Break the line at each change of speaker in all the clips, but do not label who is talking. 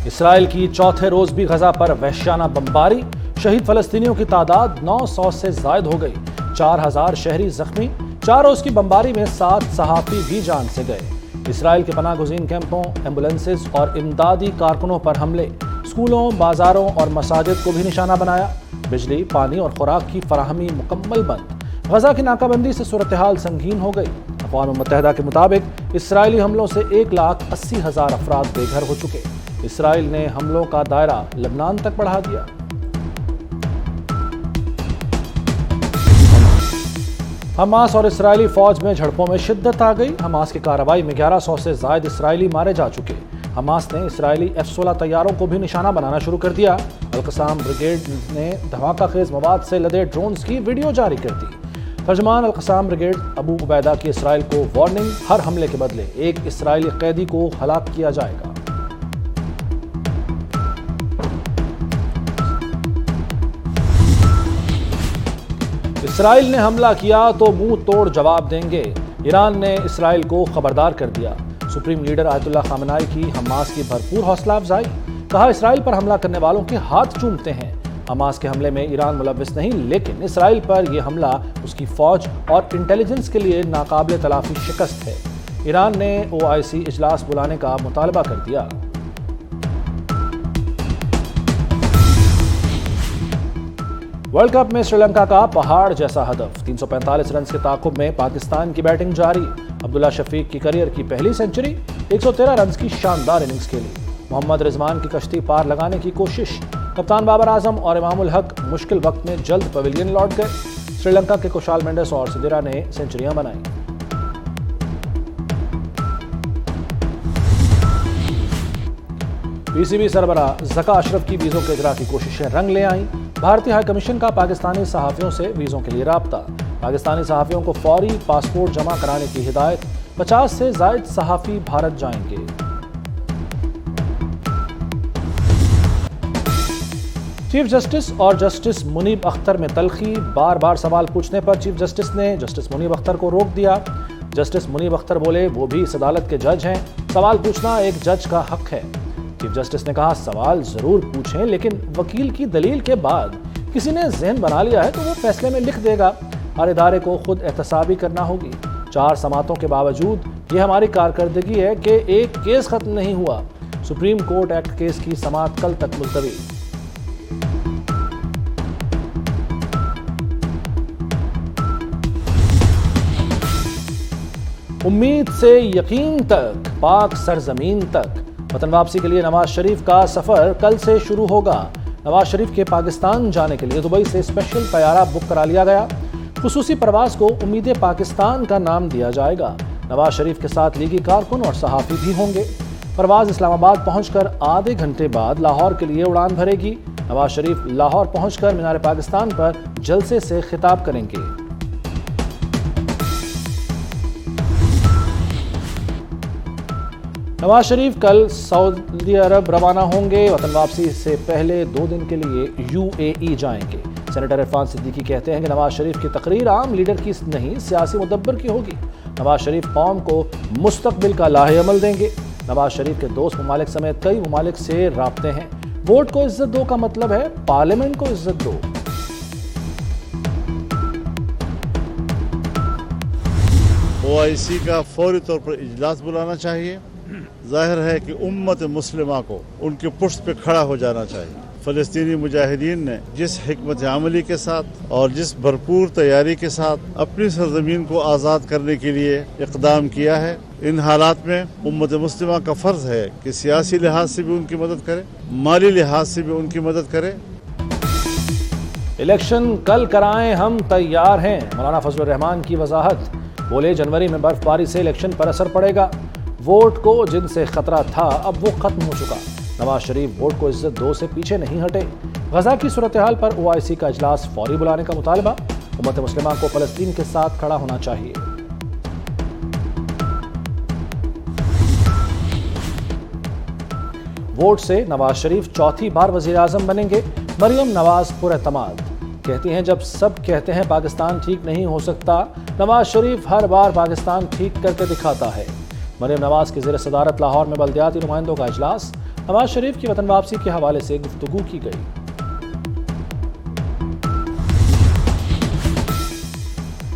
اسرائیل کی چوتھے روز بھی غزہ پر وحشیانہ بمباری، شہید فلسطینیوں کی تعداد 900 سے زائد ہو گئی، 4000 شہری زخمی، 4 روز کی بمباری میں 7 صحافی بھی جان سے گئے۔ اسرائیل کے پناہ گزین کیمپوں، ایمبولینسز اور امدادی کارکنوں پر حملے، اسکولوں، بازاروں اور مساجد کو بھی نشانہ بنایا۔ بجلی، پانی اور خوراک کی فراہمی مکمل بند۔ غزہ کی ناکہ بندی سے صورتحال سنگین ہو گئی۔ اقوام متحدہ کے مطابق اسرائیلی حملوں سے 1,80,000 افراد بے گھر ہو چکے۔ اسرائیل نے حملوں کا دائرہ لبنان تک بڑھا دیا۔ حماس اور اسرائیلی فوج میں جھڑپوں میں شدت آ گئی۔ حماس کی کارروائی میں 1100 سے زائد اسرائیلی مارے جا چکے۔ حماس نے اسرائیلی F-16 طیاروں کو بھی نشانہ بنانا شروع کر دیا۔ القسام بریگیڈ نے دھماکہ خیز مواد سے لدے ڈرونز کی ویڈیو جاری کر دی۔ ترجمان القسام بریگیڈ ابو عبیدہ کی اسرائیل کو وارننگ، ہر حملے کے بدلے ایک اسرائیلی قیدی کو ہلاک کیا جائے گا۔ اسرائیل نے حملہ کیا تو منہ توڑ جواب دیں گے، ایران نے اسرائیل کو خبردار کر دیا۔ سپریم لیڈر آیت اللہ خامنائی کی حماس کی بھرپور حوصلہ افزائی، کہا اسرائیل پر حملہ کرنے والوں کے ہاتھ چومتے ہیں۔ حماس کے حملے میں ایران ملوث نہیں، لیکن اسرائیل پر یہ حملہ اس کی فوج اور انٹیلیجنس کے لیے ناقابل تلافی شکست ہے۔ ایران نے OIC اجلاس بلانے کا مطالبہ کر دیا۔ ورلڈ کپ میں سری لنکا کا پہاڑ جیسا ہدف، 345 رنز کے تعاقب میں پاکستان کی بیٹنگ جاری۔ عبداللہ شفیق کی کیریئر کی پہلی سنچری، 113 رنز کی شاندار اننگز کھیلی۔ محمد رضوان کی کشتی پار لگانے کی کوشش، کپتان بابر اعظم اور امام الحق مشکل وقت میں جلد پویلین لوٹ گئے۔ سری لنکا کے کشال مینڈس اور سدیرا نے سنچریاں بنائیں۔ PCB سربراہ ذکا اشرف کی ویزوں کے اجرا کی کوششیں رنگ لے آئیں۔ بھارتی ہائی کمیشن کا پاکستانی صحافیوں سے ویزوں کے لیے رابطہ، پاکستانی صحافیوں کو فوری پاسپورٹ جمع کرانے کی ہدایت، 50 سے زائد صحافی بھارت جائیں گے۔ چیف جسٹس اور جسٹس منیب اختر میں تلخی، بار بار سوال پوچھنے پر چیف جسٹس نے جسٹس منیب اختر کو روک دیا۔ جسٹس منیب اختر بولے وہ بھی اس عدالت کے جج ہیں، سوال پوچھنا ایک جج کا حق ہے۔ چیف جسٹس نے کہا سوال ضرور پوچھیں، لیکن وکیل کی دلیل کے بعد کسی نے ذہن بنا لیا ہے تو وہ فیصلے میں لکھ دے گا۔ ہر ادارے کو خود احتسابی کرنا ہوگی۔ 4 سماعتوں کے باوجود یہ ہماری کارکردگی ہے کہ ایک کیس ختم نہیں ہوا۔ سپریم کورٹ ایکٹ کیس کی سماعت کل تک ملتوی۔ امید سے یقین تک، پاک سرزمین تک، وطن واپسی کے لیے نواز شریف کا سفر کل سے شروع ہوگا۔ نواز شریف کے پاکستان جانے کے لیے دبئی سے اسپیشل طیارہ بک کرا لیا گیا۔ خصوصی پرواز کو امید پاکستان کا نام دیا جائے گا۔ نواز شریف کے ساتھ لیگی کارکن اور صحافی بھی ہوں گے۔ پرواز اسلام آباد پہنچ کر آدھے گھنٹے بعد لاہور کے لیے اڑان بھرے گی۔ نواز شریف لاہور پہنچ کر مینار پاکستان پر جلسے سے خطاب کریں گے۔ نواز شریف کل سعودی عرب روانہ ہوں گے۔ وطن واپسی سے پہلے 2 دن کے لیے UAE جائیں گے۔ سینیٹر عرفان صدیقی کہتے ہیں کہ نواز شریف کی تقریر عام لیڈر کی نہیں، سیاسی مدبر کی ہوگی۔ نواز شریف قوم کو مستقبل کا لاہے عمل دیں گے۔ نواز شریف کے دوست ممالک سمیت کئی ممالک سے رابطے ہیں۔ ووٹ کو عزت دو کا مطلب ہے پارلیمنٹ کو عزت دو۔
OIC کا فوری طور پر اجلاس بلانا چاہیے۔ ظاہر ہے کہ امت مسلمہ کو ان کے پشت پہ کھڑا ہو جانا چاہیے۔ فلسطینی مجاہدین نے جس حکمت عملی کے ساتھ اور جس بھرپور تیاری کے ساتھ اپنی سرزمین کو آزاد کرنے کے لیے اقدام کیا ہے، ان حالات میں امت مسلمہ کا فرض ہے کہ سیاسی لحاظ سے بھی ان کی مدد کرے، مالی لحاظ سے بھی ان کی مدد کرے۔
الیکشن کل کرائیں، ہم تیار ہیں، مولانا فضل الرحمان کی وضاحت۔ بولے جنوری میں برف باری سے الیکشن پر اثر پڑے گا۔ ووٹ کو جن سے خطرہ تھا اب وہ ختم ہو چکا۔ نواز شریف ووٹ کو عزت دو سے پیچھے نہیں ہٹے۔ غزہ کی صورتحال پر OIC کا اجلاس فوری بلانے کا مطالبہ۔ امت مسلمہ کو فلسطین کے ساتھ کھڑا ہونا چاہیے۔ ووٹ سے نواز شریف چوتھی بار وزیر اعظم بنیں گے۔ مریم نواز پر اعتماد کہتی ہیں جب سب کہتے ہیں پاکستان ٹھیک نہیں ہو سکتا، نواز شریف ہر بار پاکستان ٹھیک کر کے دکھاتا ہے۔ مریم نواز کی زیر صدارت لاہور میں بلدیاتی نمائندوں کا اجلاس، نواز شریف کی وطن واپسی کے حوالے سے گفتگو کی گئی۔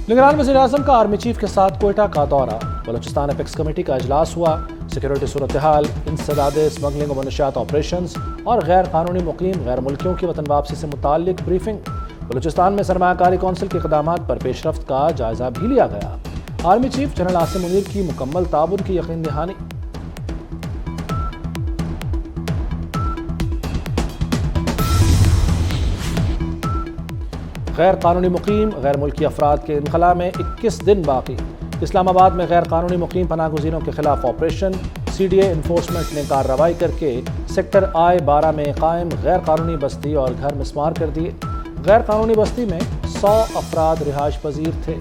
نگران وزیر اعظم کا آرمی چیف کے ساتھ کوئٹہ کا دورہ، بلوچستان اپیکس کمیٹی کا اجلاس ہوا، سیکیورٹی صورتحال، انسداد اسمگلنگ و منشیات آپریشنز اور غیر قانونی مقیم غیر ملکیوں کی وطن واپسی سے متعلق بریفنگ۔ بلوچستان میں سرمایہ کاری کونسل کے اقدامات پر پیش رفت کا جائزہ بھی لیا گیا۔ Army chief general Asim Munir کی مکمل تعاون کی یقین دہانی۔ غیر قانونی مقیم غیر ملکی افراد کے انخلاء میں 21 دن باقی، اسلام آباد میں غیر قانونی مقیم پناہ گزینوں کے خلاف operation, C D A enforcement نے کارروائی کر کے سیکٹر آئی 12 میں قائم غیر قانونی بستی اور گھر مسمار کر دیے۔ غیر قانونی بستی میں 100 افراد رہائش پذیر تھے۔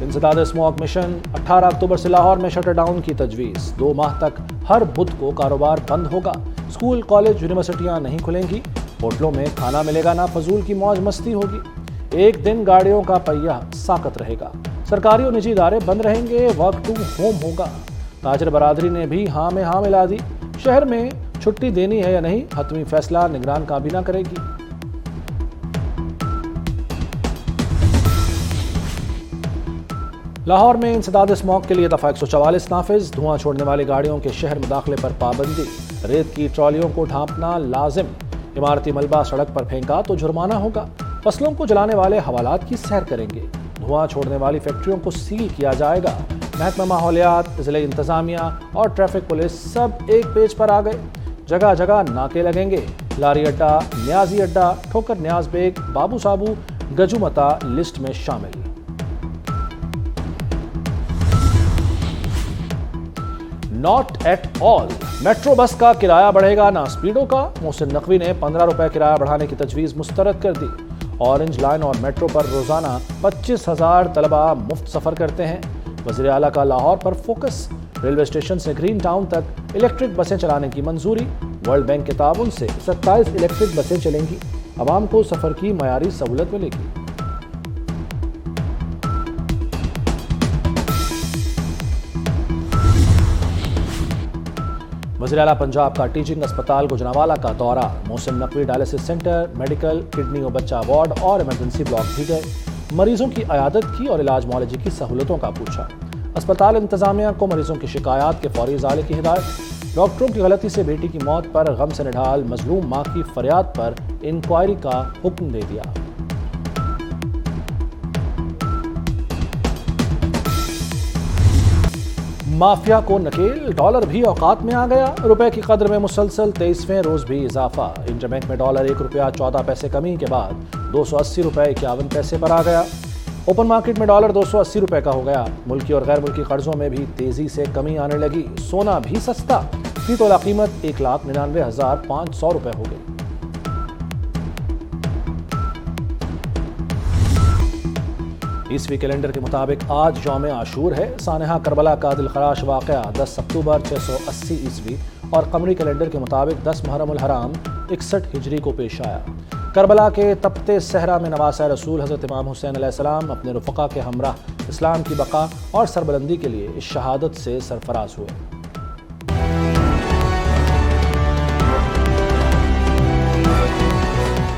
انسداد اسموگ مشن، 18 اکتوبر سے لاہور میں شٹر ڈاؤن کی تجویز، 2 ماہ تک ہر بدھ کو کاروبار بند ہوگا، اسکول کالج یونیورسٹیاں نہیں کھلیں گی، ہوٹلوں میں کھانا ملے گا نہ فضول کی موج مستی ہوگی، 1 دن گاڑیوں کا پہیہ ساکت رہے گا، سرکاری اور نجی ادارے بند رہیں گے، ورک ٹو ہوم ہوگا۔ تاجر برادری نے بھی ہاں میں ہاں ملا دی، شہر میں چھٹی دینی ہے یا نہیں، حتمی فیصلہ نگران کابینہ کرے گی۔ لاہور میں انسداد اسموگ کے لیے دفعہ 144 نافذ، دھواں چھوڑنے والی گاڑیوں کے شہر مداخلے پر پابندی، ریت کی ٹرالیوں کو ڈھانپنا لازم، عمارتی ملبہ سڑک پر پھینکا تو جرمانہ ہوگا، فصلوں کو جلانے والے حوالات کی سیر کریں گے، دھواں چھوڑنے والی فیکٹریوں کو سیل کیا جائے گا، محکمہ ماحولیات، ضلع انتظامیہ اور ٹریفک پولیس سب ایک پیج پر آ گئے، جگہ جگہ ناکے لگیں گے، لاری اڈا، نیازی اڈا، ٹھوکر نیاز بیگ، بابو صابو، گجو متا لسٹ میں شامل۔ Not at all, metro bus کا کرایہ بڑھے گا نہ اسپیڈوں کا، محسن نقوی نے 15 روپے کرایہ بڑھانے کی تجویز مسترد کر دی۔ اورنج لائن اور میٹرو پر روزانہ 25,000 طلبہ مفت سفر کرتے ہیں۔ وزیر اعلیٰ کا لاہور پر فوکس، ریلوے اسٹیشن سے گرین ٹاؤن تک الیکٹرک بسیں چلانے کی منظوری، ورلڈ بینک کے تعاون سے 27 الیکٹرک بسیں چلیں گی، عوام کو سفر کی معیاری سہولت ملے گی۔ وزیر اعلیٰ پنجاب کا ٹیچنگ اسپتال گوجرانوالہ کا دورہ، Mohsin Naqvi dialysis centre, medical, kidney و بچہ وارڈ اور ایمرجنسی بلاک بھی گئے، مریضوں کی عیادت کی اور علاج معالجے کی سہولتوں کا پوچھا۔ اسپتال انتظامیہ کو مریضوں کی شکایات کے فوری ازالے کی ہدایت، ڈاکٹروں کی غلطی سے بیٹی کی موت پر غم سے نڈھال مظلوم ماں کی فریاد پر انکوائری کا حکم دے دیا۔ مافیا کو نکیل، ڈالر بھی اوقات میں آ گیا، روپے کی قدر میں مسلسل 23ویں روز بھی اضافہ، انٹر بینک میں ڈالر 1 روپیہ 14 پیسے کمی کے بعد 280 روپے 51 پیسے پر آ گیا، اوپن مارکیٹ میں ڈالر 280 روپے کا ہو گیا، ملکی اور غیر ملکی قرضوں میں بھی تیزی سے کمی آنے لگی، سونا بھی سستا، فی تولہ قیمت 1,99,500 روپے ہو گئی۔ عیسوی کیلنڈر کے مطابق آج یوم عاشور ہے، سانحہ کربلا کا دلخراش واقعہ 10 اکتوبر 680 عیسوی اور قمری کیلنڈر کے مطابق 10 محرم الحرام 61 ہجری کو پیش آیا۔ کربلا کے تپتے صحرا میں نواسہ رسول حضرت امام حسین علیہ السلام اپنے رفقا کے ہمراہ اسلام کی بقا اور سربلندی کے لیے اس شہادت سے سرفراز ہوئے۔